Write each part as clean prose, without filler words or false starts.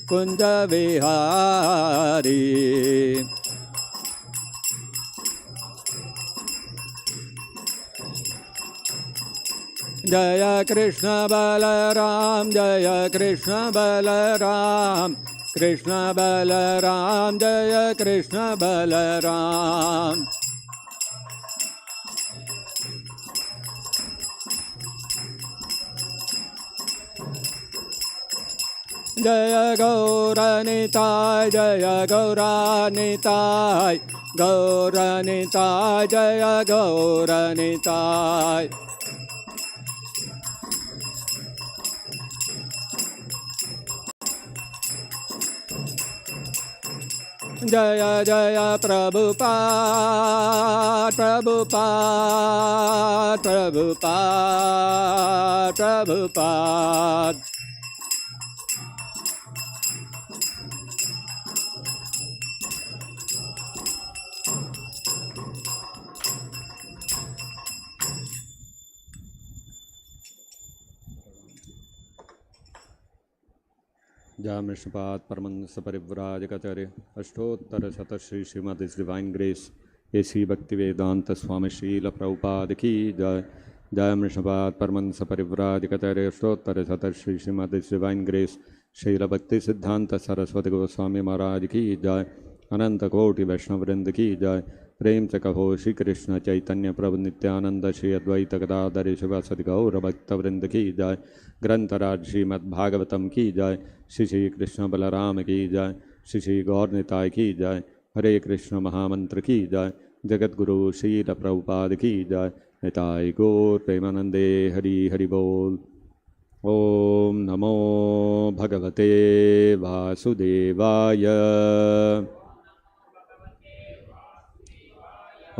कुंज विहारी। जय कृष्ण बलराम जय कृष्ण बलराम, कृष्ण बलराम जय कृष्ण बलराम। जय गौरनिताय जय गौरनिताय, गौरनिताय जय गौरनिताय। जय जय प्रभुपाद प्रभुपाद प्रभुपाद प्रभुपाद। जामृषपाद परमंस परिव्राजकचर्य अष्टोत्तर शत Shri Shrimad divine grace A C Bhakti Vedanta स्वामी शील प्रभुपाद की जय। जामृषपाद परमंस परिव्राजकचर्य अष्टोत्तर शत श्री श्रीमद डिवाइन ग्रेस शील भक्ति सिद्धांत सरस्वती गोस्वामी महाराज की जय। अनंत कोटि वैष्णव वृंद की जय। प्रेम से कहो श्री कृष्ण चैतन्य प्रभु नित्यानंद श्री अद्वैत गदाधर शिवासदि गौर भक्त वृंद की जय। ग्रंथराज श्रीमद्भागवतम की जय। श्री श्री कृष्ण बलराम की जय। श्री श्री गौर निताय की जय। हरे कृष्ण महामंत्र की जय। जगत गुरु शील प्रभुपाद की जय। निताय गौर प्रेमानंदे हरि हरि बोल। ओम नमो भगवते वासुदेवाय।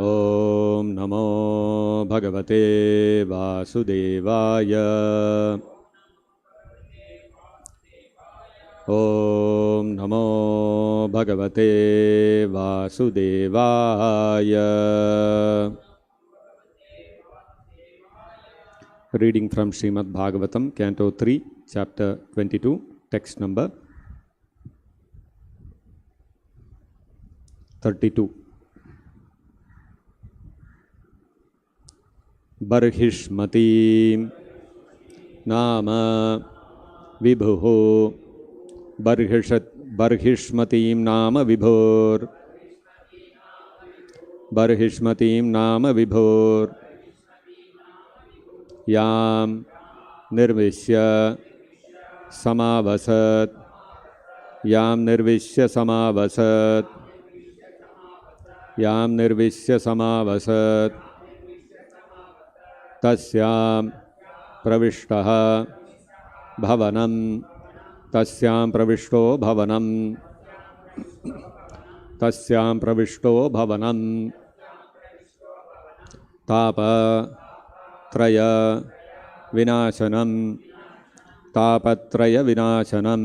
ओम नमो भगवते वासुदेवाय। ओम नमो भगवते वासुदेवाय। Reading from Srimad-Bhagavatam, Canto 3, Chapter 22, Text number 32. Barhishmati Nama Vibhuho. Barhishmatim Nama Vibhor. Barhishmatim Nama Vibhor. Yam Nirvishya Samavasat. Yam Nirvishya Samavasat. Yam Nirvishya Samavasat. Tasyam Pravishtaha Bhavanam. Tasyam Pravishto Bhavanam. Tasyam Pravishto Bhavanam. Tapa Traya Vinashanam. Tapatraya Vinashanam.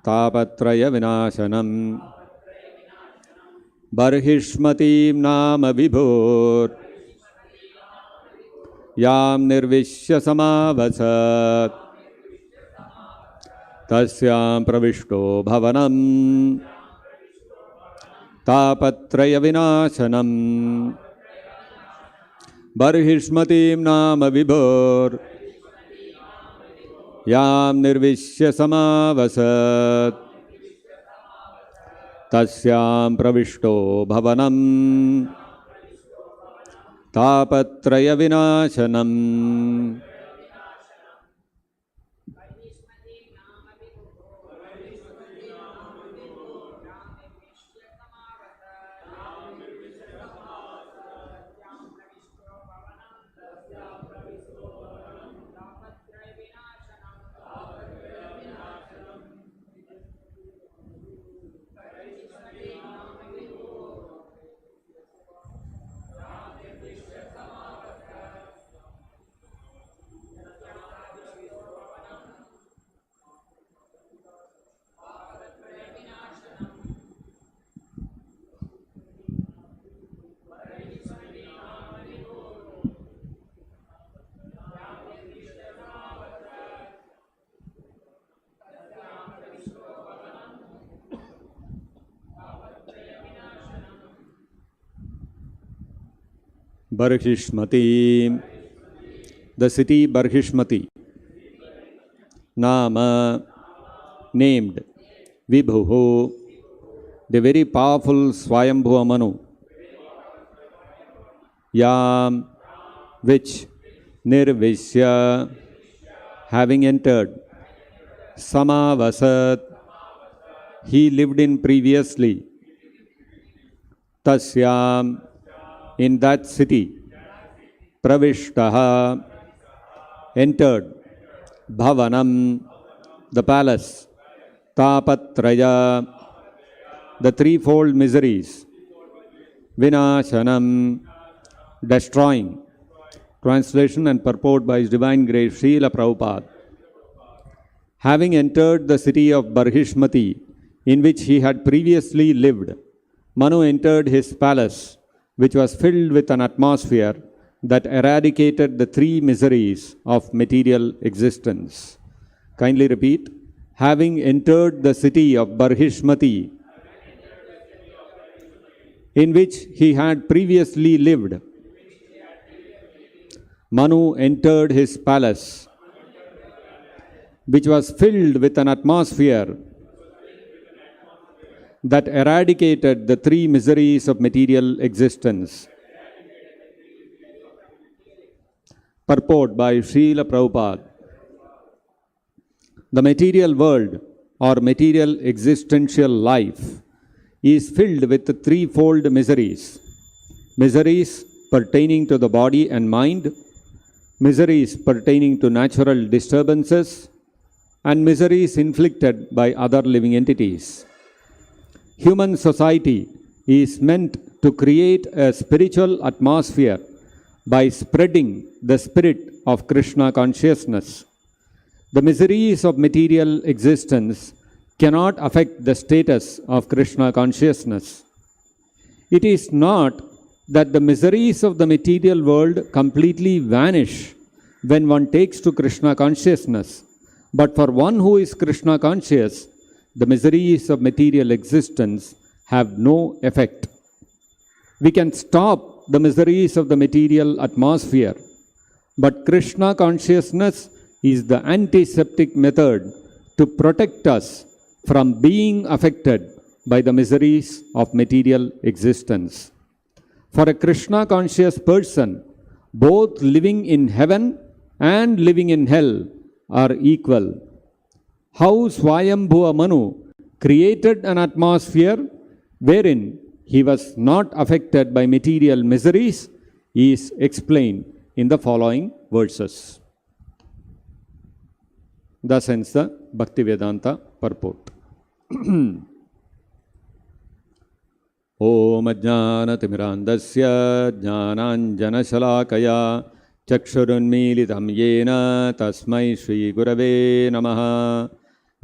Tapatraya Vinashanam. Barhishmatim Nama Vibhor. Yam Nirvishya Samavasat. Tasyam Pravishto Bhavanam. Tapatraya Vinashanam. Barhishmatim Nama Vibhor. Yam Nirvishya Samavasat. Tasyam Pravishto Bhavanam. Tapatraya Vinashanam. Barhishmati, the city Barhishmati, Nama, named, Vibhuhu, the very powerful Svāyambhuva Manu, Yam, which, Nirvishya, having entered, Samavasat, he lived in previously, Tasyam, in that city, Pravishtaha, entered, Bhavanam, the palace, Tapatraya, the threefold miseries, Vinashanam, destroying. Translation and purport by His Divine Grace Srila Prabhupada. Having entered the city of Barhishmati, in which he had previously lived, Manu entered his palace, which was filled with an atmosphere that eradicated the three miseries of material existence. Kindly repeat. Having entered the city of Barhishmati, in which he had previously lived, Manu entered his palace, which was filled with an atmosphere that eradicated the three miseries of material existence. Purport by Srila Prabhupada. The material world or material existential life is filled with threefold miseries. Miseries pertaining to the body and mind, miseries pertaining to natural disturbances, and miseries inflicted by other living entities. Human society is meant to create a spiritual atmosphere by spreading the spirit of Krishna consciousness. The miseries of material existence cannot affect the status of Krishna consciousness. It is not that the miseries of the material world completely vanish when one takes to Krishna consciousness, but for one who is Krishna conscious, the miseries of material existence have no effect. We can stop the miseries of the material atmosphere, but Krishna consciousness is the antiseptic method to protect us from being affected by the miseries of material existence. For a Krishna conscious person, both living in heaven and living in hell are equal. How Svāyambhuva Manu created an atmosphere wherein he was not affected by material miseries is explained in the following verses. Thus ends the Bhaktivedanta purport. Om Ajnanatimmirandasya Jnananjanashalakaya Chakshurunmilitam Yena Tasmai Shri Gurave Namaha.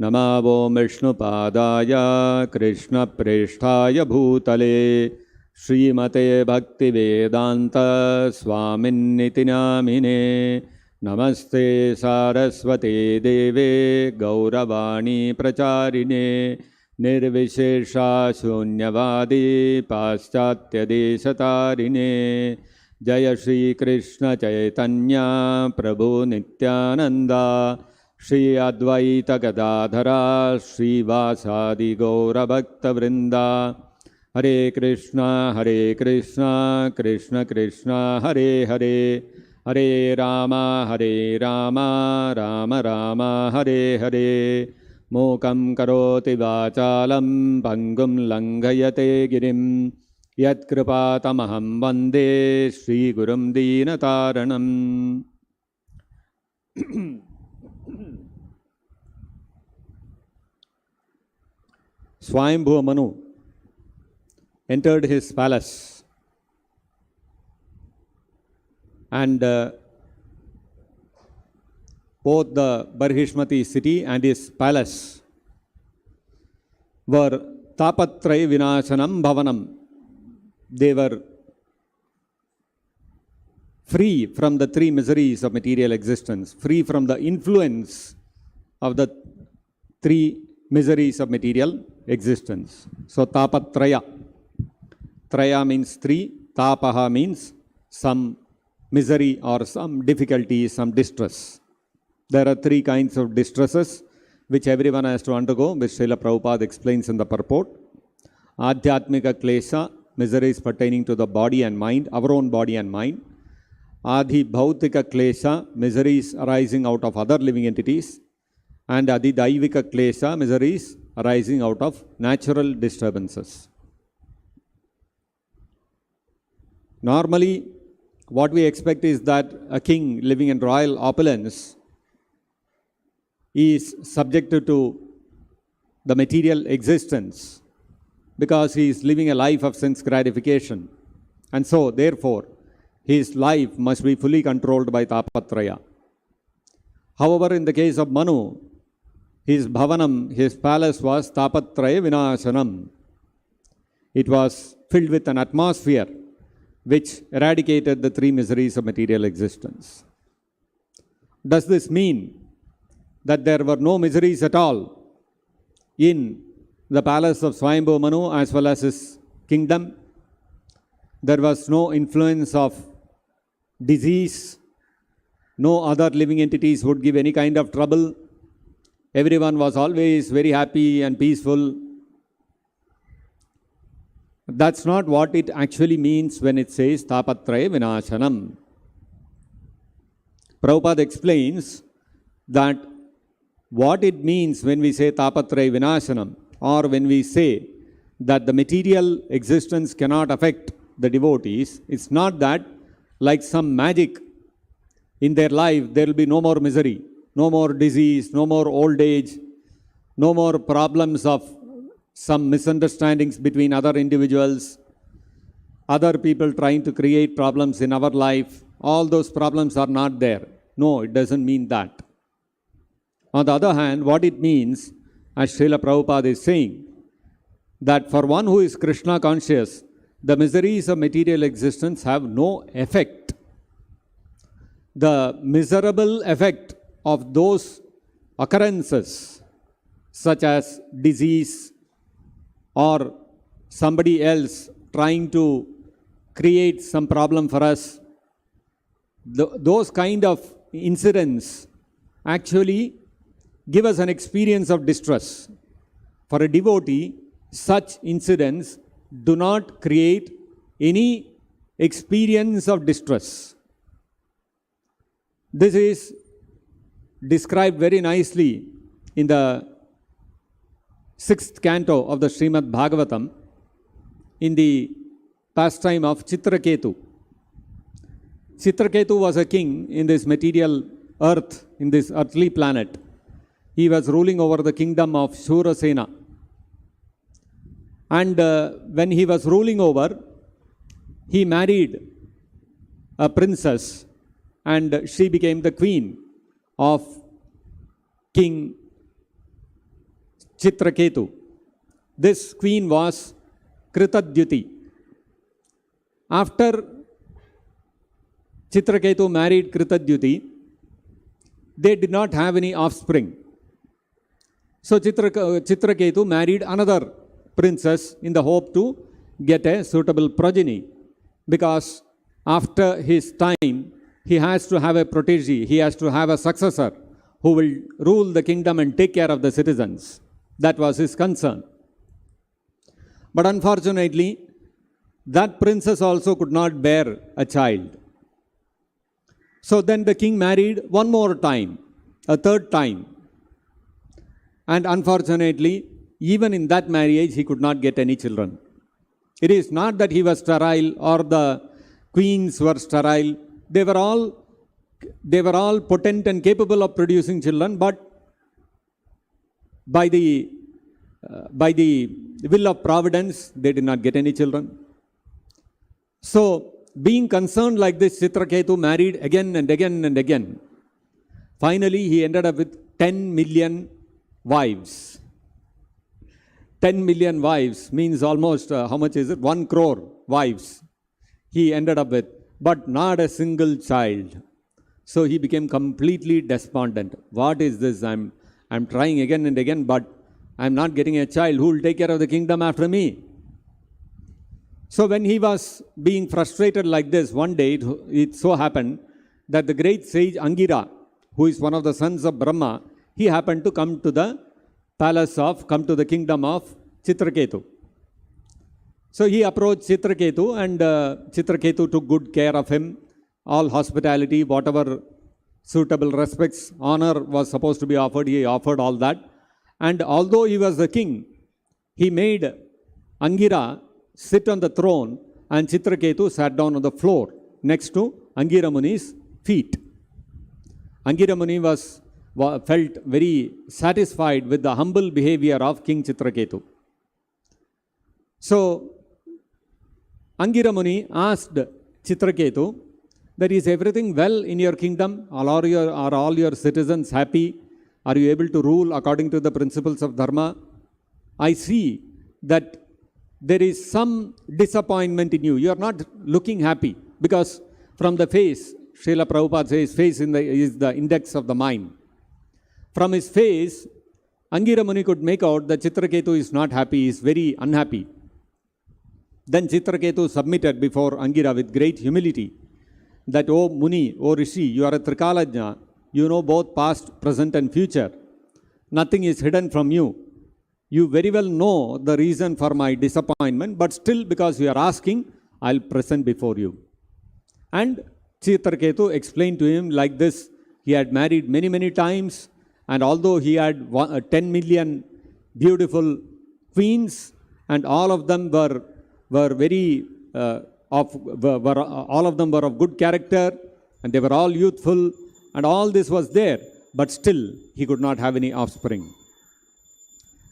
Namavo Vishnupadaya Krishna Preshtaya Bhutale Srimate Bhaktivedanta Swaminiti Namine. Namaste Saraswate Deve Gauravani Pracharine Nirvishesha Shunyavadi Paschatya Deshatarine Jaya Shri Krishna Chaitanya Prabhu Nityananda Shri Advaita Gadadhara Shri Vasadi Gaura Bhakta Vrinda Hare Krishna Krishna Krishna Hare Hare Hare Rama Rama Rama Hare Hare Mokam karoti vachalam pangum langhayate girim Yat kripatamaham vande Shri Gurum Deenataranam. Svāyambhuva Manu entered his palace and both the Barhishmati city and his palace were Tapatraya Vinashanam Bhavanam. They were free from the three miseries of material existence, free from the influence of the three miseries of material existence. So Tapatraya. Traya means three, Tapaha means some misery or some difficulty, some distress. There are three kinds of distresses which everyone has to undergo, which Srila Prabhupada explains in the purport. Adhyatmika klesha, miseries pertaining to the body and mind, our own body and mind. Adi bhautika klesha, miseries arising out of other living entities. And Adi daivika klesha, miseries arising out of natural disturbances. Normally, what we expect is that a king living in royal opulence is subjected to the material existence because he is living a life of sense gratification. And so, therefore, his life must be fully controlled by tapatraya. However, in the case of Manu, his bhavanam, his palace was tapatraya vinashanam. It was filled with an atmosphere which eradicated the three miseries of material existence. Does this mean that there were no miseries at all in the palace of Svāyambhuva Manu as well as his kingdom? There was no influence of disease. No other living entities would give any kind of trouble. Everyone was always very happy and peaceful. That's not what it actually means when it says tapatraya vinashanam. Prabhupada explains that what it means when we say tapatraya vinashanam, or when we say that the material existence cannot affect the devotees, it's not that like some magic in their life there will be no more misery, no more disease, no more old age, no more problems of some misunderstandings between other individuals, other people trying to create problems in our life. All those problems are not there. No, it doesn't mean that. On the other hand, what it means, as Srila Prabhupada is saying, that for one who is Krishna conscious, the miseries of material existence have no effect. The miserable effect of those occurrences, such as disease or somebody else trying to create some problem for us, those kind of incidents actually give us an experience of distress. For a devotee, such incidents do not create any experience of distress. This is described very nicely in the 6th canto of the Srimad-Bhagavatam in the pastime of Chitraketu. Chitraketu was a king in this material earth, in this earthly planet. He was ruling over the kingdom of Shurasena. And when he was ruling over, he married a princess and she became the queen of King Chitraketu. This queen was Kritadyuti. After Chitraketu married Kritadyuti, they did not have any offspring. So Chitraketu married another princess in the hope to get a suitable progeny, because after his time he has to have a protege, he has to have a successor who will rule the kingdom and take care of the citizens. That was his concern. But unfortunately, that princess also could not bear a child. So then the king married one more time, a third time. And unfortunately, even in that marriage, he could not get any children. It is not that he was sterile or the queens were sterile. They were all potent and capable of producing children, but by the will of providence, they did not get any children. So, being concerned like this, Chitraketu married again and again and again. Finally, he ended up with 10 million wives. 10 million wives means almost, how much is it? 1 crore wives he ended up with, but not a single child. So he became completely despondent. What is this? I'm trying again and again, but I'm not getting a child. Who will take care of the kingdom after me? So when he was being frustrated like this, one day it so happened that the great sage Angira, who is one of the sons of Brahma, he happened to come to the come to the kingdom of Chitraketu. So he approached Chitraketu, and Chitraketu took good care of him. All hospitality, whatever suitable respects, honor was supposed to be offered, he offered all that. And although he was the king, he made Angira sit on the throne, and Chitraketu sat down on the floor next to Angira Muni's feet. Angira Muni felt very satisfied with the humble behavior of King Chitraketu. So Angira Muni asked Chitraketu that, is everything well in your kingdom? Are all your citizens happy? Are you able to rule according to the principles of Dharma? I see that there is some disappointment in you. You are not looking happy, because from the face, Srila Prabhupada says, face is the index of the mind. From his face, Angira Muni could make out that Chitraketu is not happy, he is very unhappy. Then Chitraketu submitted before Angira with great humility that, O Muni, O Rishi, you are a Trikalajna, you know both past, present and future. Nothing is hidden from you. You very well know the reason for my disappointment, but still, because you are asking, I'll present before you. And Chitraketu explained to him like this: he had married many, many times, and although he had 10 million beautiful queens, and all of them were all of them were of good character, and they were all youthful, and all this was there, but still he could not have any offspring.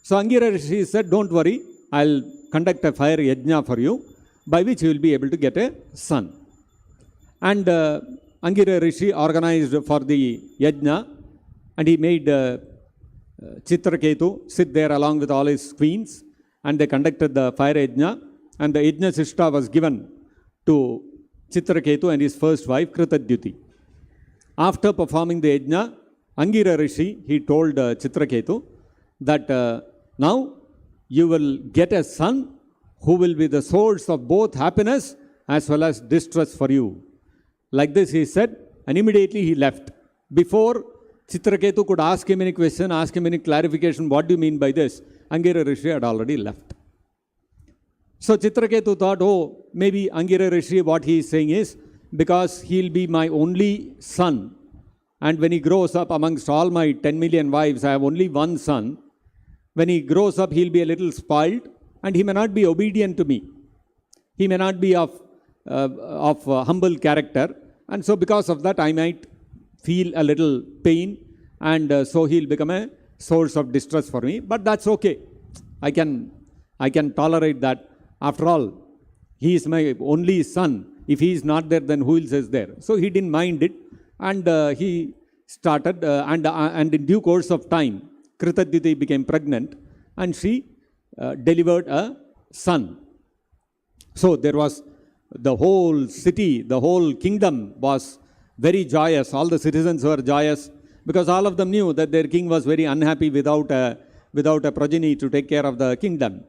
So Angira Rishi said, don't worry, I'll conduct a fire yajna for you, by which you will be able to get a son. And Angira Rishi organized for the yajna, and he made Chitraketu sit there along with all his queens, and they conducted the fire yajna, and the yajna sishta was given to Chitraketu and his first wife Kritadyuti. After performing the yajna, Angira Rishi, he told Chitraketu that now you will get a son who will be the source of both happiness as well as distress for you. Like this he said, and immediately he left. Before Chitraketu could ask him any question, ask him any clarification, what do you mean by this? Angira Rishi had already left. So Chitraketu thought, oh, maybe Angira Rishi, what he is saying is, because he'll be my only son, and when he grows up amongst all my 10 million wives, I have only one son. When he grows up, he'll be a little spoiled, and he may not be obedient to me. He may not be of humble character, and so because of that, I might feel a little pain, and so he'll become a source of distress for me. But that's okay. I can tolerate that. After all, he is my only son. If he is not there, then who else is there? So he didn't mind it, and he started, and in due course of time, Kritadyuti became pregnant, and she delivered a son. So there was the whole city, the whole kingdom was very joyous. All the citizens were joyous, because all of them knew that their king was very unhappy without a progeny to take care of the kingdom.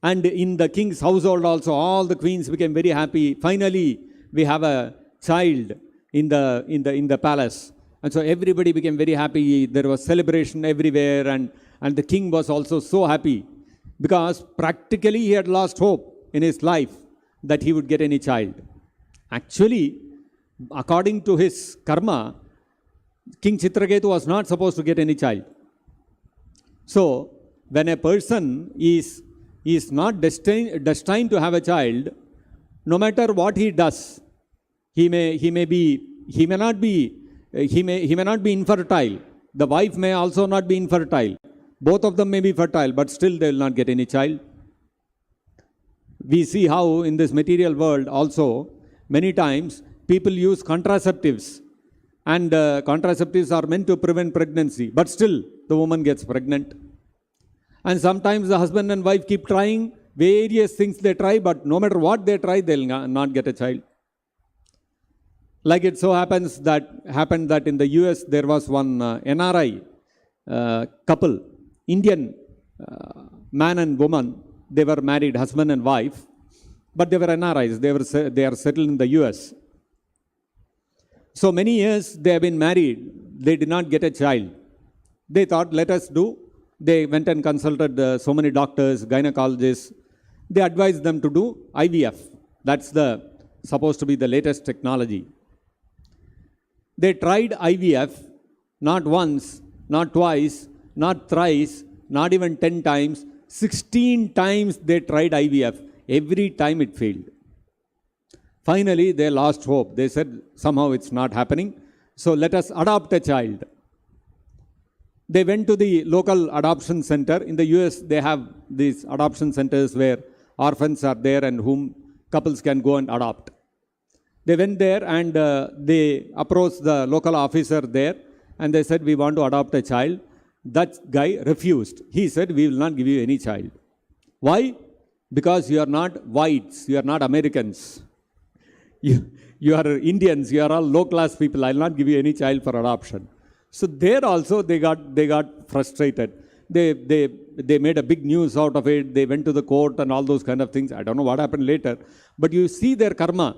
And in the king's household also, all the queens became very happy. Finally, we have a child in the palace. And so everybody became very happy. There was celebration everywhere, and the king was also so happy, because practically he had lost hope in his life that he would get any child. Actually, according to his karma, King Chitraketu was not supposed to get any child. So, when a person is not destined to have a child, no matter what he does, he may not be infertile. The wife may also not be infertile. Both of them may be fertile, but still they will not get any child. We see how in this material world also, many times people use contraceptives, and contraceptives are meant to prevent pregnancy, but still the woman gets pregnant. And sometimes the husband and wife keep trying various things they try, but no matter what they try, they'll not get a child. Like it so happened that in the US there was one NRI couple, Indian man and woman. They were married, husband and wife. but they were NRIs. They are settled in the US. So many years they have been married. They did not get a child. They thought, let us do. They went and consulted so many doctors, gynecologists. They advised them to do IVF. That's supposed to be the latest technology. They tried IVF not once, not twice, not thrice, not even 10 times. 16 times they tried IVF. Every time it failed. Finally, they lost hope. They said, somehow it's not happening. So let us adopt a child. They went to the local adoption center. In the US, they have these adoption centers where orphans are there and whom couples can go and adopt. They went there and they approached the local officer there and they said, we want to adopt a child. That guy refused. He said, we will not give you any child. Why? Because you are not whites, you are not Americans. You are Indians, you are all low-class people. I will not give you any child for adoption. So there also they got frustrated. They made a big news out of it. They went to the court and all those kind of things. I don't know what happened later. But you see their karma.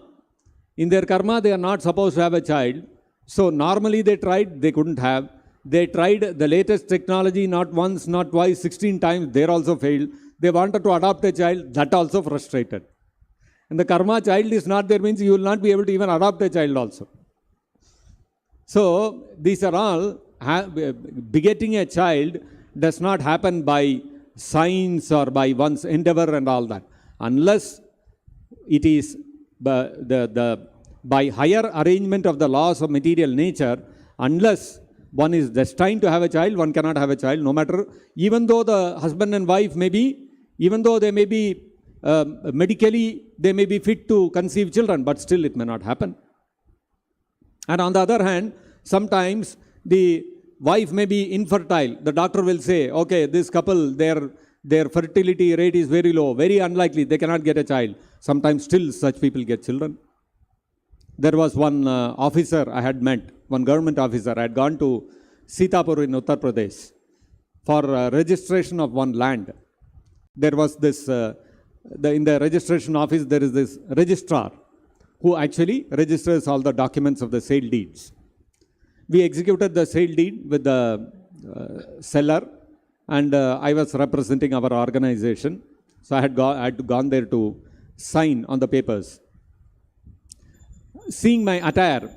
In their karma, they are not supposed to have a child. So normally they tried, they couldn't have. They tried the latest technology not once, not twice, 16 times. They also failed. They wanted to adopt a child. That also frustrated. And the karma child is not there means you will not be able to even adopt a child also. So these are all, begetting a child does not happen by science or by one's endeavor and all that. Unless it is by higher arrangement of the laws of material nature, unless one is destined to have a child, one cannot have a child, no matter, even though the husband and wife may be, even though they may be medically, they may be fit to conceive children, but still it may not happen. And on the other hand, sometimes the wife may be infertile. The doctor will say, okay, this couple, their fertility rate is very low, very unlikely, they cannot get a child. Sometimes still such people get children. There was one officer I had met, one government officer. I had gone to Sitapur in Uttar Pradesh for registration of one land. There was this, in the registration office, there is this registrar who actually registers all the documents of the sale deeds. We executed the sale deed with the seller, and I was representing our organization. So I had gone there to sign on the papers. Seeing my attire,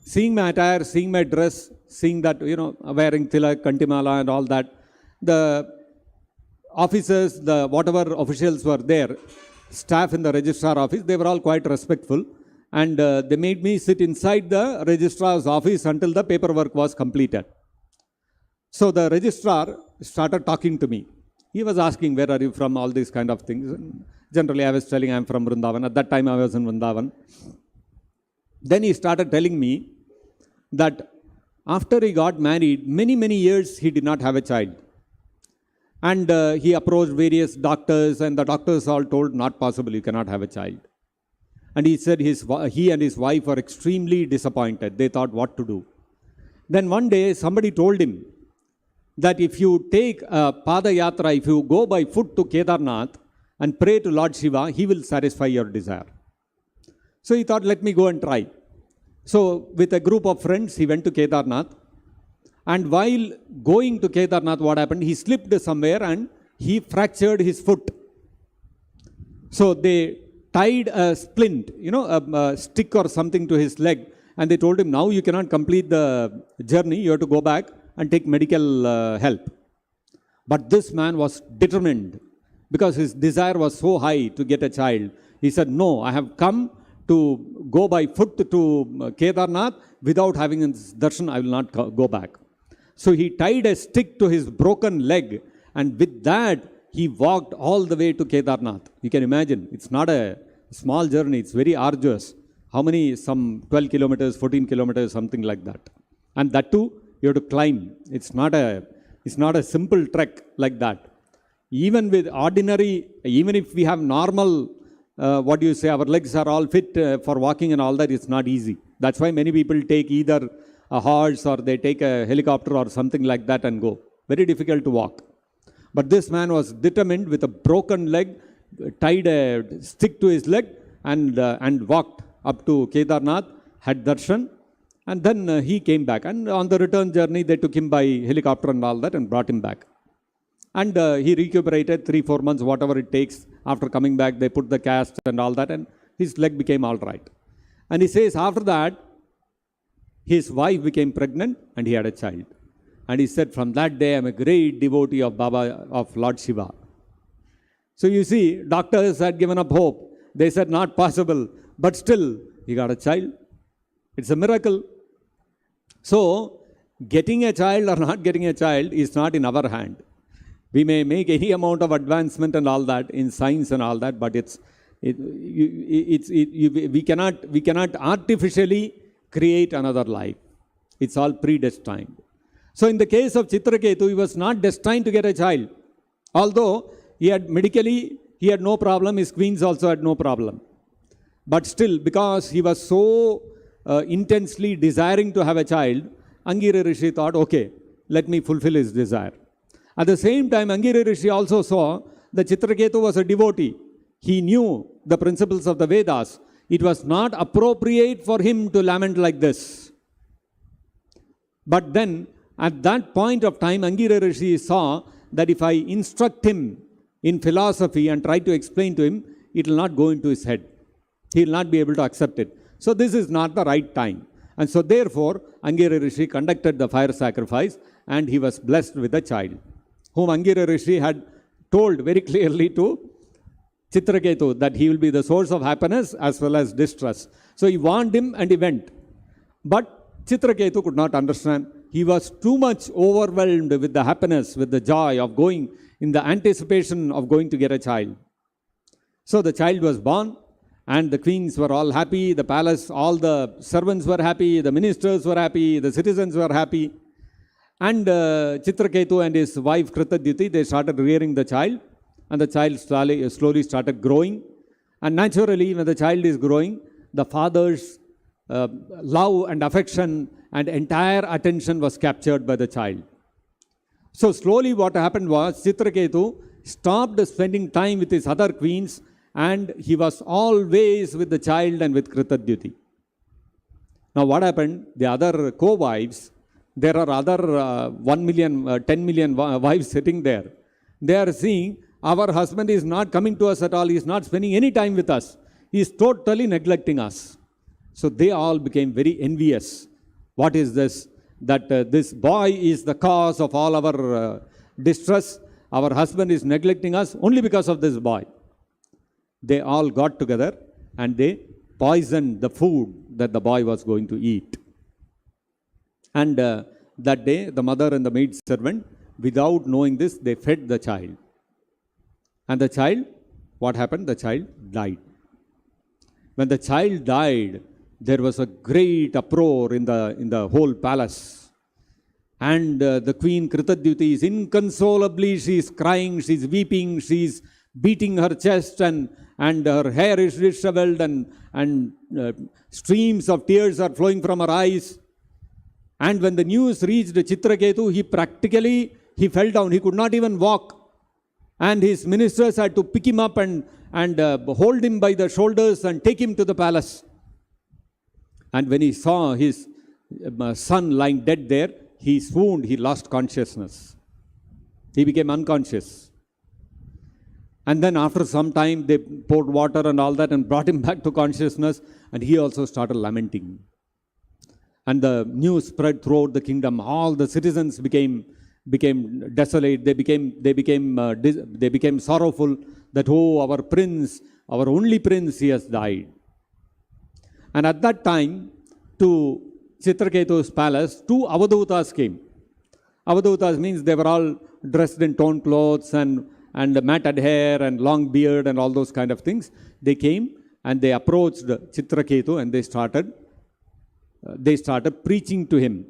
seeing my dress, seeing that, wearing tilak, kantimala and all that, the officers, whatever officials were there, staff in the registrar office, they were all quite respectful. And they made me sit inside the registrar's office until the paperwork was completed. So the registrar started talking to me. He was asking, where are you from, all these kind of things. And generally, I was telling I am from Vrindavan. At that time, I was in Vrindavan. Then he started telling me that after he got married, many, many years he did not have a child. And he approached various doctors, and the doctors all told, not possible, you cannot have a child. And he said he and his wife were extremely disappointed. They thought what to do. Then one day, somebody told him that if you take a Pada Yatra, if you go by foot to Kedarnath and pray to Lord Shiva, he will satisfy your desire. So he thought, let me go and try. So with a group of friends, he went to Kedarnath. And while going to Kedarnath, what happened? He slipped somewhere and he fractured his foot. So they tied a splint, a stick or something to his leg. And they told him, now you cannot complete the journey. You have to go back and take medical help. But this man was determined because his desire was so high to get a child. He said, no, I have come to go by foot to Kedarnath. Without having this darshan, I will not go back. So he tied a stick to his broken leg, and with that, he walked all the way to Kedarnath. You can imagine, it's not a small journey, it's very arduous. How many? Some 12 kilometers, 14 kilometers, something like that. And that too, you have to climb. It's not a simple trek like that. Even with ordinary, even if we have normal, our legs are all fit for walking and all that, it's not easy. That's why many people take either a horse or they take a helicopter or something like that and go. Very difficult to walk. But this man was determined with a broken leg. tied a stick to his leg and walked up to Kedarnath, had darshan, and then he came back. And on the return journey, they took him by helicopter and all that and brought him back. And he recuperated 3-4 months, whatever it takes. After coming back, they put the cast and all that, and his leg became all right. And he says after that, his wife became pregnant and he had a child. And he said, from that day, I'm a great devotee of Baba, of Lord Shiva. So you see, doctors had given up hope. They said, not possible. But still, he got a child. It's a miracle. So, getting a child or not getting a child is not in our hand. We may make any amount of advancement and all that in science and all that, but we cannot artificially create another life. It's all predestined. So in the case of Chitraketu, he was not destined to get a child. Although he had medically, he had no problem, his queens also had no problem. But still, because he was so intensely desiring to have a child, Angira Rishi thought, okay, let me fulfill his desire. At the same time, Angira Rishi also saw that Chitraketu was a devotee. He knew the principles of the Vedas. It was not appropriate for him to lament like this. But then, at that point of time, Angira Rishi saw that if I instruct him in philosophy and try to explain to him, it will not go into his head. He will not be able to accept it. So this is not the right time. And so therefore, Angira Rishi conducted the fire sacrifice and he was blessed with a child, whom Angira Rishi had told very clearly to Chitraketu that he will be the source of happiness as well as distress. So he warned him and he went. But Chitraketu could not understand. He was too much overwhelmed with the happiness, with the joy of going, in the anticipation of going to get a child. So the child was born and the queens were all happy, the palace, all the servants were happy, the ministers were happy, the citizens were happy. And Chitraketu and his wife Kritadyuti, they started rearing the child, and the child slowly started growing. And naturally, when the child is growing, the father's love and affection and entire attention was captured by the child. So slowly what happened was, Chitraketu stopped spending time with his other queens and he was always with the child and with Kritadyuti. Now what happened? The other co-wives, there are other 10 million wives sitting there. They are seeing, our husband is not coming to us at all. He is not spending any time with us. He is totally neglecting us. So they all became very envious. What is this? That this boy is the cause of all our distress. Our husband is neglecting us only because of this boy. They all got together and they poisoned the food that the boy was going to eat. And that day, the mother and the maid servant, without knowing this, they fed the child. And the child, what happened? The child died. When the child died, there was a great uproar in the whole palace. And the queen Kritadyuti is inconsolably, she is crying, she is weeping, she is beating her chest and her hair is disheveled and streams of tears are flowing from her eyes. And when the news reached Chitraketu, he fell down, he could not even walk. And his ministers had to pick him up and hold him by the shoulders and take him to the palace. And when he saw his son lying dead there, he swooned, he lost consciousness. He became unconscious. And then after some time, they poured water and all that and brought him back to consciousness, and he also started lamenting. And the news spread throughout the kingdom. All the citizens became desolate. They became sorrowful that, oh, our prince, our only prince, he has died. And at that time, to Chitraketu's palace, 2 Avadhutas came. Avadhutas means they were all dressed in torn clothes and matted hair and long beard and all those kind of things. They came and they approached Chitraketu and they started preaching to him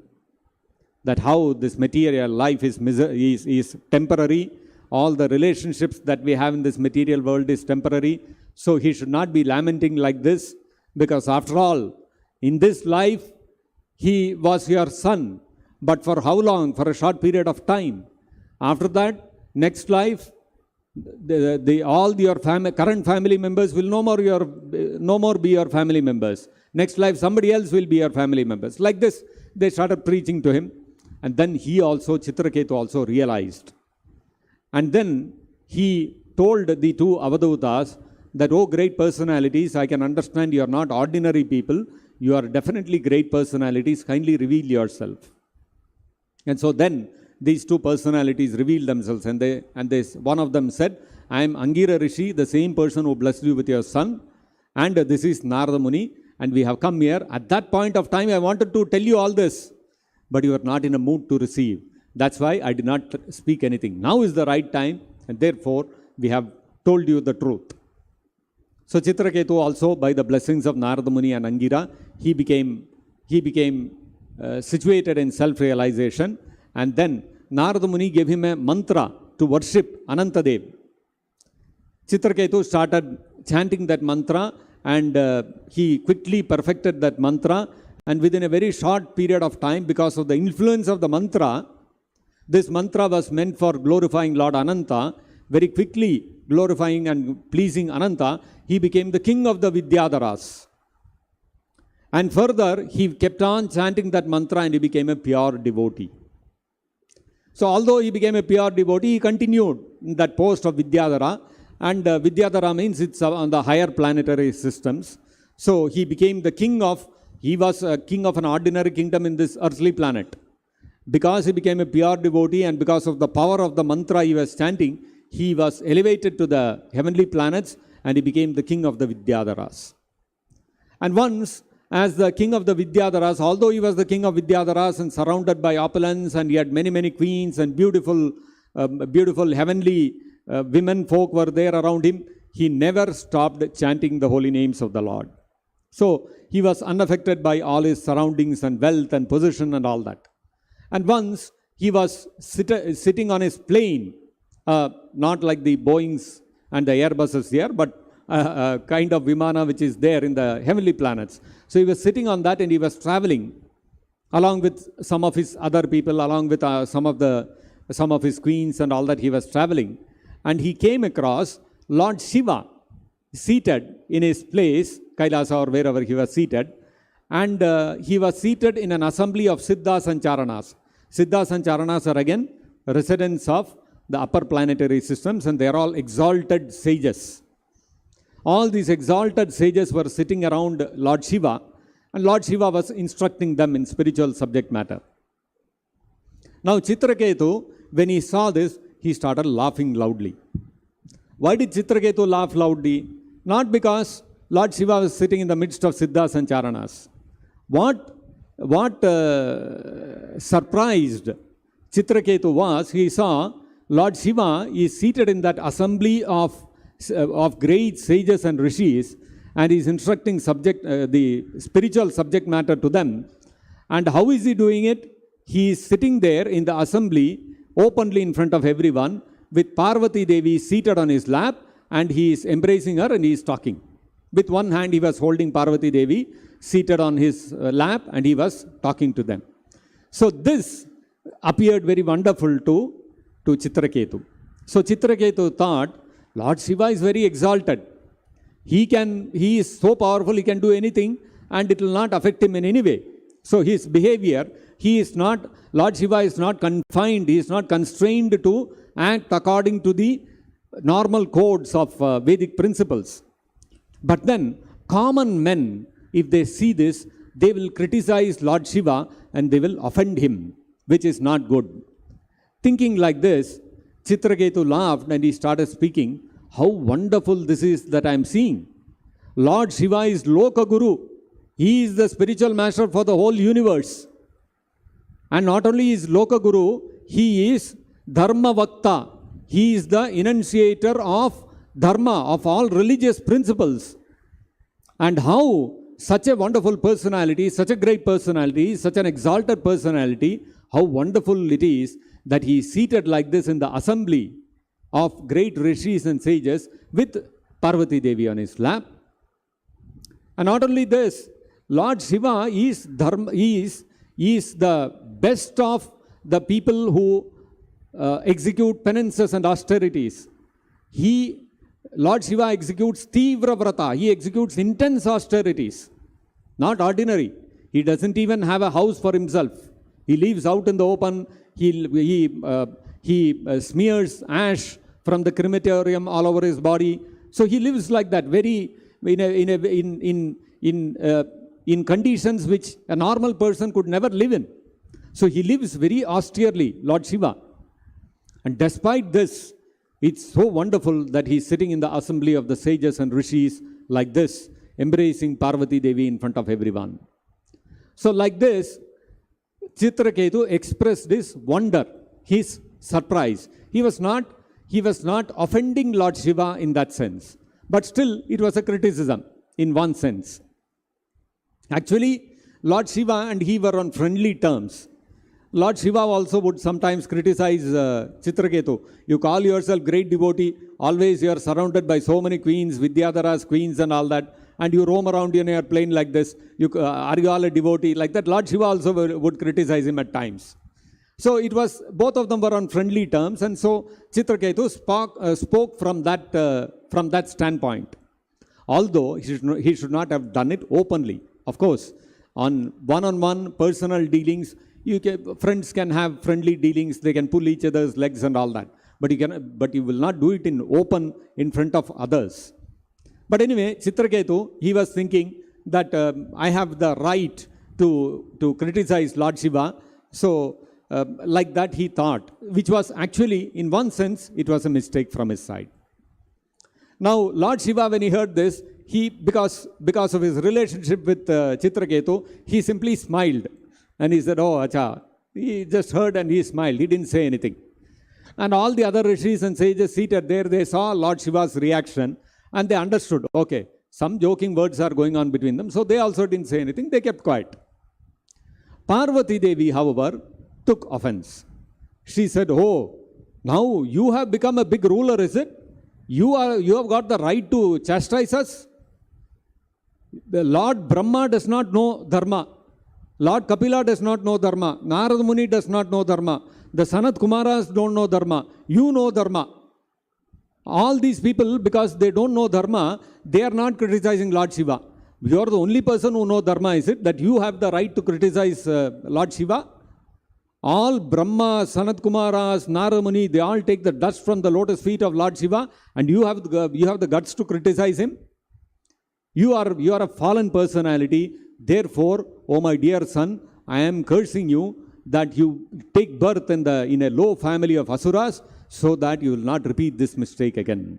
that how this material life is temporary. All the relationships that we have in this material world is temporary. So he should not be lamenting like this, because after all, in this life, he was your son. But for how long? For a short period of time. After that, next life, all your current family members will no more be your family members. Next life, somebody else will be your family members. Like this, they started preaching to him. And then Chitraketu also realized. And then he told the two Avadutas that, oh, great personalities, I can understand you are not ordinary people. You are definitely great personalities. Kindly reveal yourself. And so then these two personalities revealed themselves. And one of them said, I am Angira Rishi, the same person who blessed you with your son. And this is Narada Muni. And we have come here. At that point of time, I wanted to tell you all this. But you are not in a mood to receive. That's why I did not speak anything. Now is the right time. And therefore, we have told you the truth. So Chitraketu also, by the blessings of Narada Muni and Angira, he became situated in self-realization. And then Narada Muni gave him a mantra to worship Anantadev. Chitraketu started chanting that mantra, and he quickly perfected that mantra. And within a very short period of time, because of the influence of the mantra, this mantra was meant for glorifying Lord Ananta. Very quickly glorifying and pleasing Ananta, he became the king of the Vidyadharas. And further, he kept on chanting that mantra and he became a pure devotee. So although he became a pure devotee, he continued in that post of Vidyadhara. And Vidyadhara means it's on the higher planetary systems. So he became the he was a king of an ordinary kingdom in this earthly planet. Because he became a pure devotee and because of the power of the mantra he was chanting, he was elevated to the heavenly planets and he became the king of the Vidyadharas. And once, as the king of the Vidyadharas, although he was the king of Vidyadharas and surrounded by opulence and he had many, many queens and beautiful heavenly women folk were there around him, he never stopped chanting the holy names of the Lord. So he was unaffected by all his surroundings and wealth and position and all that. And once he was sitting on his plane, not like the Boeings and the Airbuses here, but a kind of Vimana which is there in the heavenly planets. So he was sitting on that and he was traveling along with some of his other people, along with some of his queens and all that. He was traveling. And he came across Lord Shiva seated in his place, Kailasa or wherever he was seated. And he was seated in an assembly of Siddhas and Charanas. Siddhas and Charanas are again residents of the upper planetary systems, and they are all exalted sages. All these exalted sages were sitting around Lord Shiva, and Lord Shiva was instructing them in spiritual subject matter. Now Chitraketu, when he saw this, he started laughing loudly. Why did Chitraketu laugh loudly? Not because Lord Shiva was sitting in the midst of Siddhas and Charanas. What surprised Chitraketu was, he saw Lord Shiva is seated in that assembly of great sages and rishis, and he is instructing the spiritual subject matter to them. And how is he doing it? He is sitting there in the assembly openly in front of everyone with Parvati Devi seated on his lap, and he is embracing her and he is talking. With one hand he was holding Parvati Devi seated on his lap and he was talking to them. So this appeared very wonderful to Chitraketu. So Chitraketu thought, Lord Shiva is very exalted. He is so powerful, he can do anything and it will not affect him in any way. So his behavior, Lord Shiva is not confined, he is not constrained to act according to the normal codes of Vedic principles. But then common men, if they see this, they will criticize Lord Shiva and they will offend him, which is not good. Thinking like this, Chitraketu laughed and he started speaking, how wonderful this is that I am seeing. Lord Shiva is Loka Guru. He is the spiritual master for the whole universe. And not only is Loka Guru, he is Dharma Vakta. He is the enunciator of Dharma, of all religious principles. And how such a wonderful personality, such a great personality, such an exalted personality, how wonderful it is that he is seated like this in the assembly of great rishis and sages with Parvati Devi on his lap. And not only this, Lord Shiva is the best of the people who execute penances and austerities. Lord Shiva executes Tivra Vrata. He executes intense austerities. Not ordinary. He doesn't even have a house for himself. He lives out in the open. He smears ash from the crematorium all over his body. So he lives like that, very in conditions which a normal person could never live in. So he lives very austerely, Lord Shiva. And despite this, it's so wonderful that he's sitting in the assembly of the sages and rishis like this, embracing Parvati Devi in front of everyone. So like this, Chitraketu expressed his wonder, his surprise. He was not offending Lord Shiva in that sense. But still, it was a criticism in one sense. Actually, Lord Shiva and he were on friendly terms. Lord Shiva also would sometimes criticize Chitraketu. You call yourself great devotee, always you are surrounded by so many queens, Vidyadhara's queens and all that, and you roam around in your plane like this. Are you all a devotee? Like that, Lord Shiva also would criticize him at times. So it was, both of them were on friendly terms, and so Chitraketu spoke from that standpoint. Although he should not have done it openly. Of course, on one-on-one personal dealings, friends can have friendly dealings, they can pull each other's legs and all that. But you will not do it in open in front of others. But anyway, Chitraketu, he was thinking that I have the right to criticize Lord Shiva. So like that he thought, which was actually, in one sense, it was a mistake from his side. Now, Lord Shiva, when he heard this, because of his relationship with Chitraketu, he simply smiled. And he said, oh, acha. He just heard and he smiled. He didn't say anything. And all the other rishis and sages seated there, they saw Lord Shiva's reaction and they understood, okay, some joking words are going on between them. So they also didn't say anything. They kept quiet. Parvati Devi, however, took offense. She said, oh, now you have become a big ruler, is it? You have got the right to chastise us? The Lord Brahma does not know Dharma. Lord Kapila does not know Dharma. Narada Muni does not know Dharma. The Sanat Kumaras don't know Dharma. You know Dharma. All these people, because they don't know Dharma, they are not criticizing Lord Shiva. You are the only person who knows Dharma, is it? That you have the right to criticize Lord Shiva? All Brahma, Sanat Kumaras, Narada Muni, they all take the dust from the lotus feet of Lord Shiva, and you have the guts to criticize him? You are a fallen personality. Therefore, oh my dear son, I am cursing you that you take birth in a low family of Asuras so that you will not repeat this mistake again.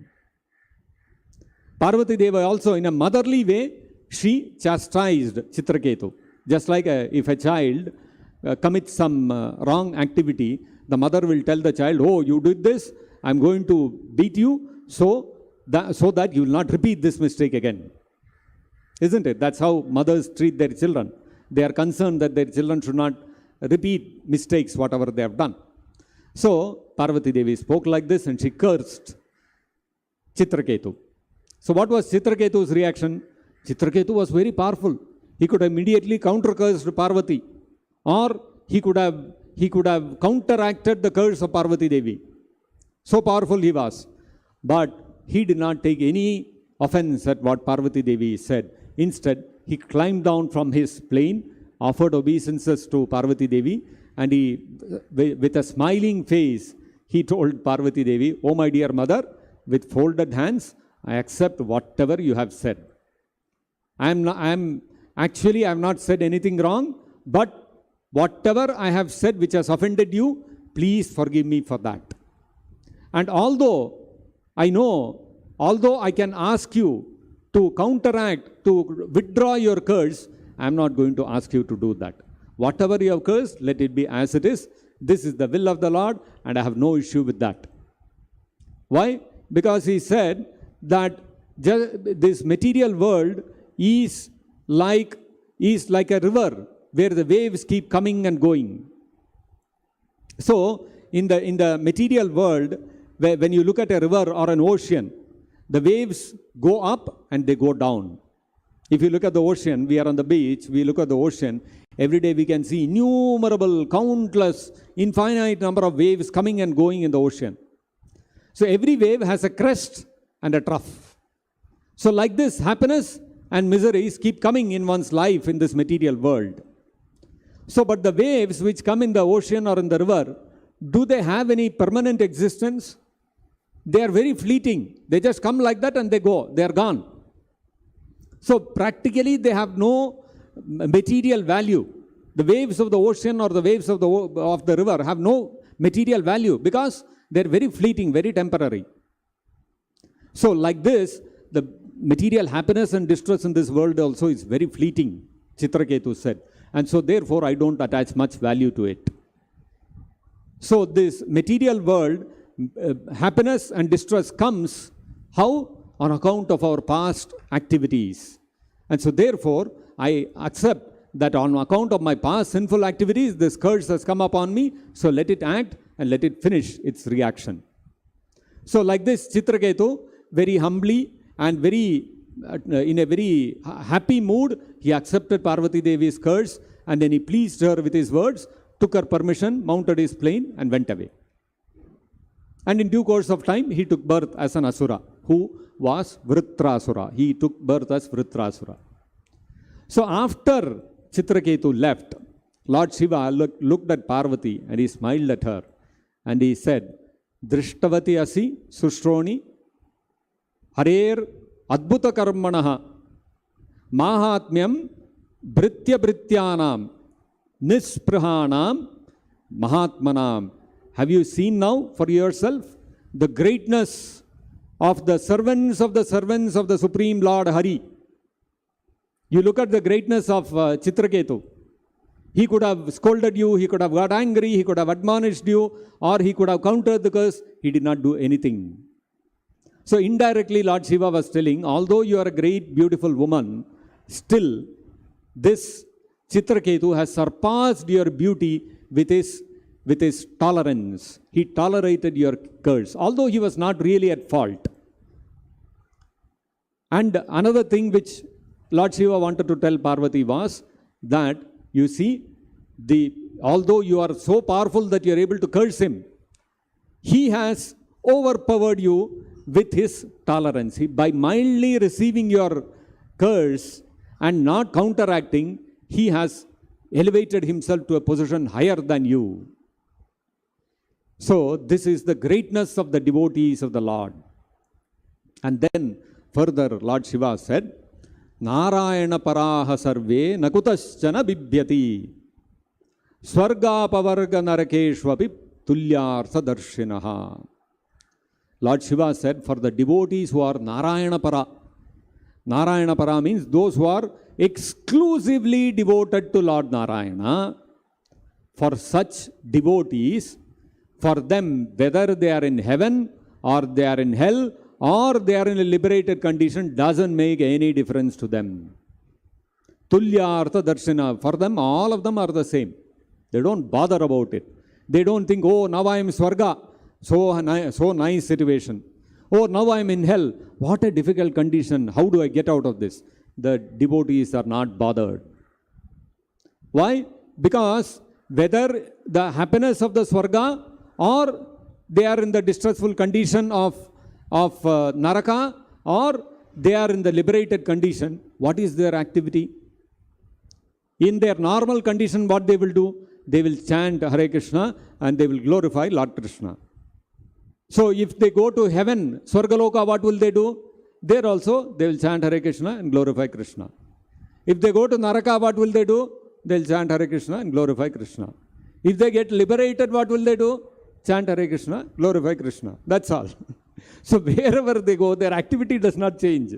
Parvati Deva also, in a motherly way, she chastised Chitraketu. Just like if a child commits some wrong activity, the mother will tell the child, oh, you did this, I am going to beat you so that you will not repeat this mistake again. Isn't it? That's how mothers treat their children. They are concerned that their children should not repeat mistakes, whatever they have done. So, Parvati Devi spoke like this and she cursed Chitraketu. So, what was Chitraketu's reaction? Chitraketu was very powerful. He could have immediately counter-cursed Parvati, or he could have counteracted the curse of Parvati Devi. So powerful he was. But he did not take any offense at what Parvati Devi said. Instead, he climbed down from his plane, offered obeisances to Parvati Devi, and with a smiling face, he told Parvati Devi, oh my dear mother, with folded hands, I accept whatever you have said. I have not said anything wrong, but whatever I have said which has offended you, please forgive me for that. And although I can ask you to counteract, to withdraw your curse, I am not going to ask you to do that. Whatever you have cursed, let it be as it is. This is the will of the Lord, and I have no issue with that. Why? Because he said that this material world is like a river where the waves keep coming and going. So, in the material world, when you look at a river or an ocean, the waves go up and they go down. If you look at the ocean, we are on the beach, we look at the ocean, every day we can see innumerable, countless, infinite number of waves coming and going in the ocean. So every wave has a crest and a trough. So like this, happiness and miseries keep coming in one's life in this material world. So, but the waves which come in the ocean or in the river, do they have any permanent existence? They are very fleeting. They just come like that and they go. They are gone. So practically they have no material value. The waves of the ocean or the waves of the river have no material value because they are very fleeting, very temporary. So like this, the material happiness and distress in this world also is very fleeting, Chitraketu said. And so therefore I don't attach much value to it. So this material world, happiness and distress comes, how? On account of our past activities. And so therefore I accept that on account of my past sinful activities, this curse has come upon me, so let it act and let it finish its reaction. So like this, Chitraketu, very humbly and very in a very happy mood, he accepted Parvati Devi's curse, and then he pleased her with his words, took her permission, mounted his plane and went away. And in due course of time, he took birth as an Asura, who was Vritrasura. He took birth as Vritrasura. So after Chitraketu left, Lord Shiva looked at Parvati and he smiled at her and he said, Drishtavati asi sushroni harer adbhuta karmanaha mahatmyam britya brityanam nisprahanam mahatmanam. Have you seen now for yourself the greatness of the servants of the Supreme Lord Hari? You look at the greatness of Chitraketu. He could have scolded you, he could have got angry, he could have admonished you, or he could have countered the curse. He did not do anything. So indirectly Lord Shiva was telling, although you are a great beautiful woman, still this Chitraketu has surpassed your beauty with his tolerance. He tolerated your curse, although he was not really at fault. And another thing which Lord Shiva wanted to tell Parvati was that, you see, although you are so powerful that you are able to curse him, he has overpowered you with his tolerance. By mildly receiving your curse and not counteracting, he has elevated himself to a position higher than you. So this is the greatness of the devotees of the Lord. And then further Lord Shiva said, Narayana paraha sarve nakutaschana bibhyati swarga pavarga narakeshvapi tulyartha darshinaha. Lord Shiva said, for the devotees who are Narayana para. Narayana para means those who are exclusively devoted to Lord Narayana. For such devotees, for them, whether they are in heaven or they are in hell or they are in a liberated condition, doesn't make any difference to them. Tulyartha darshina. For them, all of them are the same. They don't bother about it. They don't think, oh, now I am Swarga. So nice situation. Oh, now I am in hell. What a difficult condition. How do I get out of this? The devotees are not bothered. Why? Because whether the happiness of the Swarga or they are in the distressful condition of Naraka or they are in the liberated condition, what is their activity? In their normal condition, what they will do? They will chant Hare Krishna and they will glorify Lord Krishna. So if they go to heaven, Swargaloka, what will they do? There also, they will chant Hare Krishna and glorify Krishna. If they go to Naraka, what will they do? They will chant Hare Krishna and glorify Krishna. If they get liberated, what will they do? Chant Hare Krishna, glorify Krishna. That's all. So wherever they go, their activity does not change.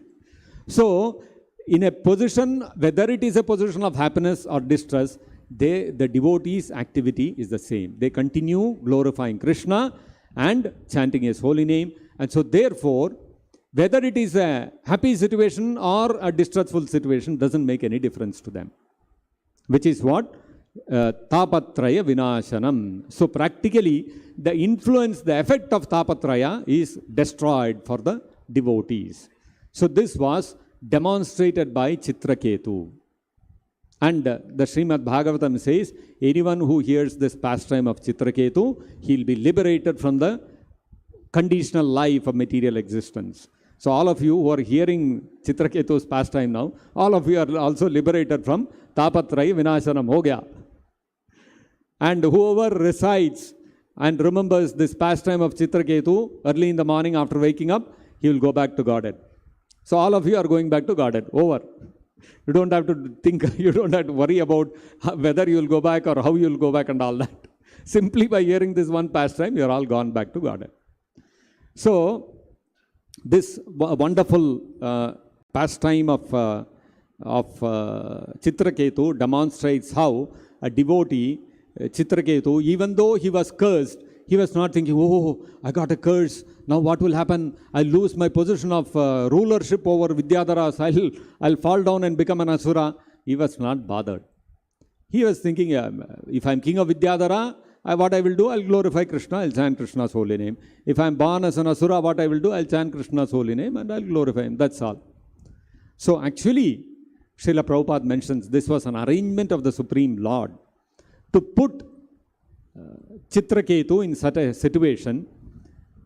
So in a position, whether it is a position of happiness or distress, the devotees' activity is the same. They continue glorifying Krishna and chanting his holy name. And so therefore, whether it is a happy situation or a distressful situation doesn't make any difference to them. Which is what? Tapatraya vinashanam. So practically, the influence, the effect of Tapatraya is destroyed for the devotees. So this was demonstrated by Chitraketu. And the Srimad-Bhagavatam says, anyone who hears this pastime of Chitraketu, he'll be liberated from the conditional life of material existence. So all of you who are hearing Chitraketu's pastime now, all of you are also liberated from Tapatraya Vinashanam ho gaya. And whoever recites and remembers this pastime of Chitraketu early in the morning after waking up, he will go back to Godhead. So all of you are going back to Godhead. Over. You don't have to think, you don't have to worry about whether you will go back or how you will go back and all that. Simply by hearing this one pastime, you are all gone back to Godhead. So, this wonderful pastime of Chitraketu demonstrates how a devotee, Chitraketu, even though he was cursed, he was not thinking, oh, I got a curse, now what will happen? I'll lose my position of rulership over Vidyadharas, I'll fall down and become an Asura. He was not bothered. He was thinking, if I'm king of Vidyadhara, what I will do, I'll glorify Krishna, I'll chant Krishna's holy name. If I'm born as an Asura, what I will do, I'll chant Krishna's holy name and I'll glorify him. That's all. So actually, Srila Prabhupada mentions this was an arrangement of the Supreme Lord to put Chitraketu in such a situation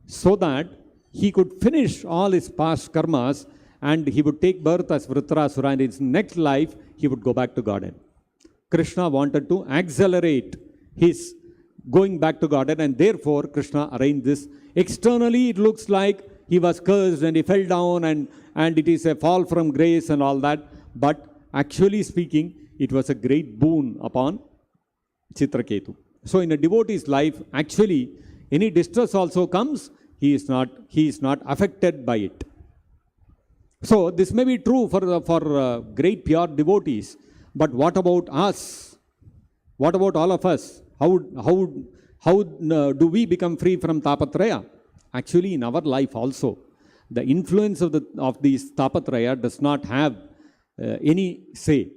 so that he could finish all his past karmas and he would take birth as Vritrasura, and in his next life he would go back to Godhead. Krishna wanted to accelerate his going back to Godhead, and therefore Krishna arranged this. Externally it looks like he was cursed and he fell down and it is a fall from grace and all that, but actually speaking it was a great boon upon Chitraketu. So in a devotee's life, actually any distress also comes, he is not affected by it. So this may be true for great pure devotees, but what about us? What about all of us? How do we become free from Tapatraya? Actually, in our life also, the influence of these Tapatraya does not have any say.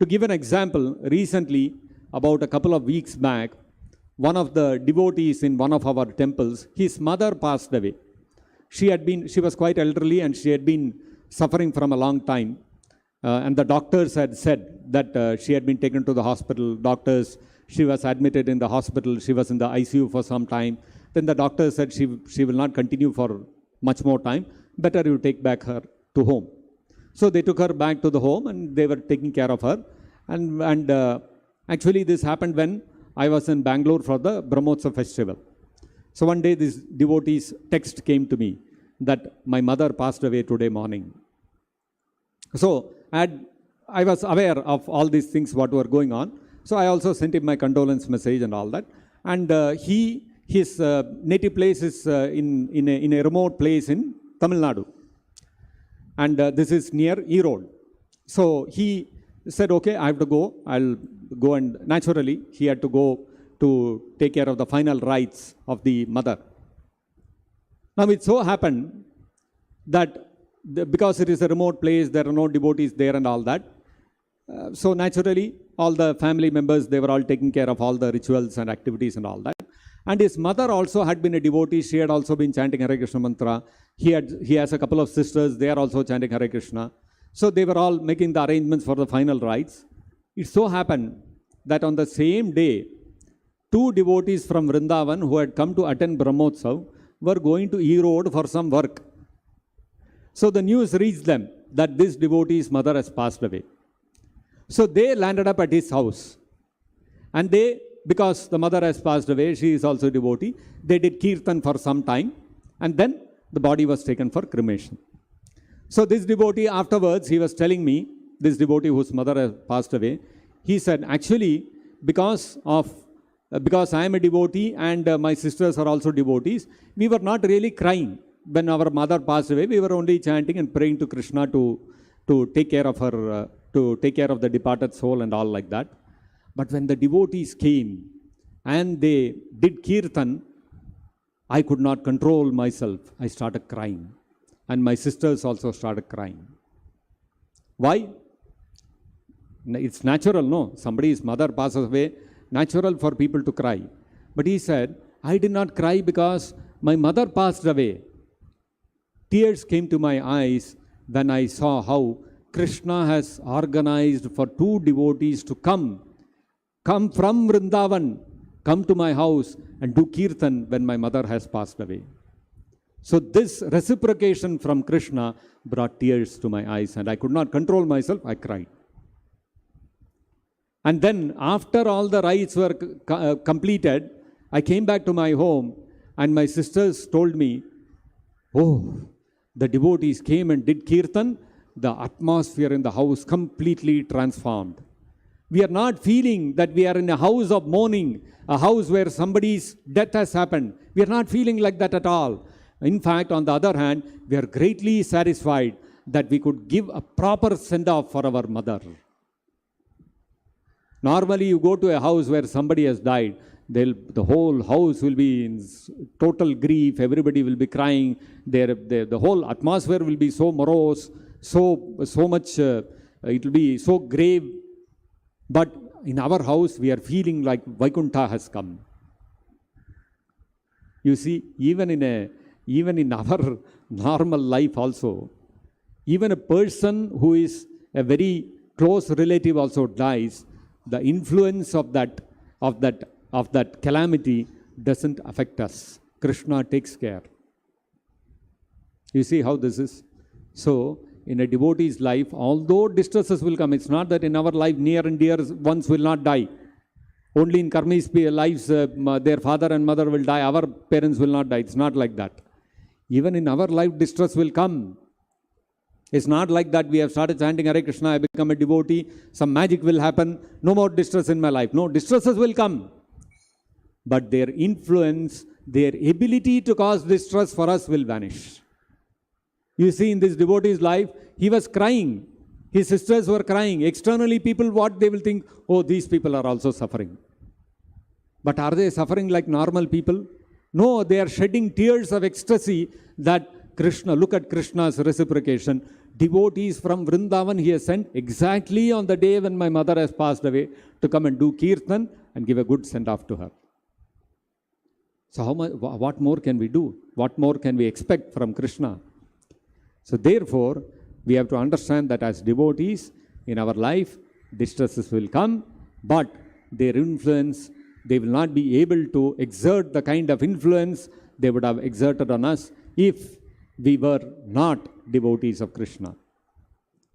To give an example, recently, about a couple of weeks back, one of the devotees in one of our temples, his mother passed away. She was quite elderly and she had been suffering from a long time. And the doctors had said that she had been taken to the hospital. She was admitted in the hospital. She was in the ICU for some time. Then the doctor said she will not continue for much more time. Better you take back her to home. So they took her back to the home and they were taking care of her. And actually this happened when I was in Bangalore for the Brahmotsav festival. So one day this devotee's text came to me that my mother passed away today morning. So I was aware of all these things what were going on. So I also sent him my condolence message and all that. And his native place is in a remote place in Tamil Nadu. And this is near Erode. So he said, okay, I have to go. I'll go, and naturally he had to go to take care of the final rites of the mother. Now it so happened that because it is a remote place, there are no devotees there and all that. So naturally, all the family members, they were all taking care of all the rituals and activities and all that. And his mother also had been a devotee. She had also been chanting Hare Krishna mantra. He has a couple of sisters. They are also chanting Hare Krishna. So they were all making the arrangements for the final rites. It so happened that on the same day, two devotees from Vrindavan who had come to attend Brahmotsav were going to Erode for some work. So the news reached them that this devotee's mother has passed away. So they landed up at his house. And because the mother has passed away, she is also a devotee, they did kirtan for some time. And then the body was taken for cremation. So this devotee afterwards, he was telling me, this devotee whose mother has passed away, he said, actually, because I am a devotee and my sisters are also devotees, we were not really crying. When our mother passed away, we were only chanting and praying to Krishna to take care of her, to take care of the departed soul and all like that. But when the devotees came and they did kirtan, I could not control myself. I started crying. And my sisters also started crying. Why? It's natural, no? Somebody's mother passes away, natural for people to cry. But he said, I did not cry because my mother passed away. Tears came to my eyes when I saw how Krishna has organized for two devotees to come from Vrindavan, come to my house and do kirtan when my mother has passed away. So this reciprocation from Krishna brought tears to my eyes, and I could not control myself. I cried. And then after all the rites were completed, I came back to my home, and my sisters told me, oh, the devotees came and did kirtan. The atmosphere in the house completely transformed. We are not feeling that we are in a house of mourning, a house where somebody's death has happened. We are not feeling like that at all. In fact, on the other hand, we are greatly satisfied that we could give a proper send-off for our mother. Normally, you go to a house where somebody has died, the whole house will be in total grief, everybody will be crying, the whole atmosphere will be so morose, so much, it will be so grave. But in our house, we are feeling like Vaikuntha has come. You see, even in our normal life also, even a person who is a very close relative also dies, the influence of that calamity doesn't affect us. Krishna takes care. You see how this is? So, in a devotee's life, although distresses will come, it's not that in our life near and dear ones will not die. Only in karmis lives, their father and mother will die, our parents will not die. It's not like that. Even in our life, distress will come. It's not like that we have started chanting Hare Krishna, I become a devotee, some magic will happen, no more distress in my life. No, distresses will come. But their influence, their ability to cause distress for us will vanish. You see, in this devotee's life, he was crying. His sisters were crying. Externally, people, what they will think, oh, these people are also suffering. But are they suffering like normal people? No, they are shedding tears of ecstasy that Krishna, look at Krishna's reciprocation. Devotees from Vrindavan he has sent exactly on the day when my mother has passed away to come and do kirtan and give a good send-off to her. So what more can we do? What more can we expect from Krishna? So therefore, we have to understand that as devotees in our life, distresses will come, but their influence, they will not be able to exert the kind of influence they would have exerted on us if we were not devotees of Krishna.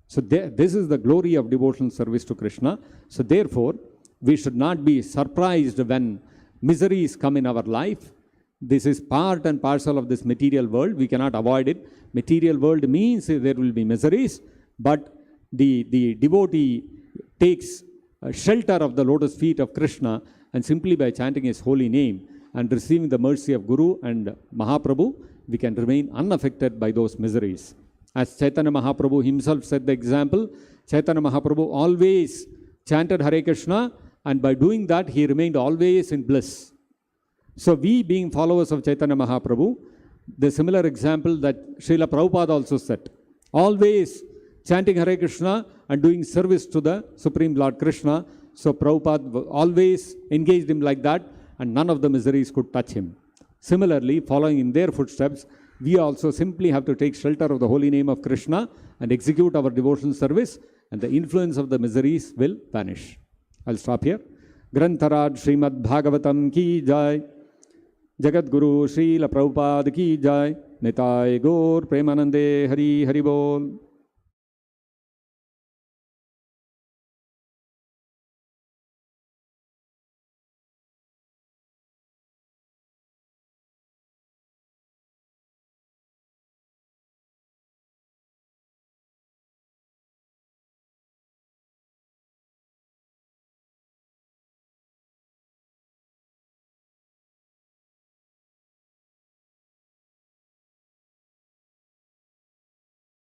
So this is the glory of devotional service to Krishna. So therefore, we should not be surprised when miseries come in our life. This is part and parcel of this material world. We cannot avoid it. Material world means there will be miseries, but the devotee takes shelter of the lotus feet of Krishna, and simply by chanting his holy name and receiving the mercy of Guru and Mahaprabhu, we can remain unaffected by those miseries. As Chaitanya Mahaprabhu himself set the example, Chaitanya Mahaprabhu always chanted Hare Krishna, and by doing that, he remained always in bliss. So we, being followers of Chaitanya Mahaprabhu, the similar example that Srila Prabhupada also set, always chanting Hare Krishna and doing service to the Supreme Lord Krishna. So Prabhupada always engaged him like that, and none of the miseries could touch him. Similarly, following in their footsteps, we also simply have to take shelter of the holy name of Krishna and execute our devotional service, and the influence of the miseries will vanish. I'll stop here. Grantharaj Srimad-Bhagavatam ki jai. Jagat Guru Srila Prabhupada ki jai. Nitai Gaur Premanande Hari Hari Bol.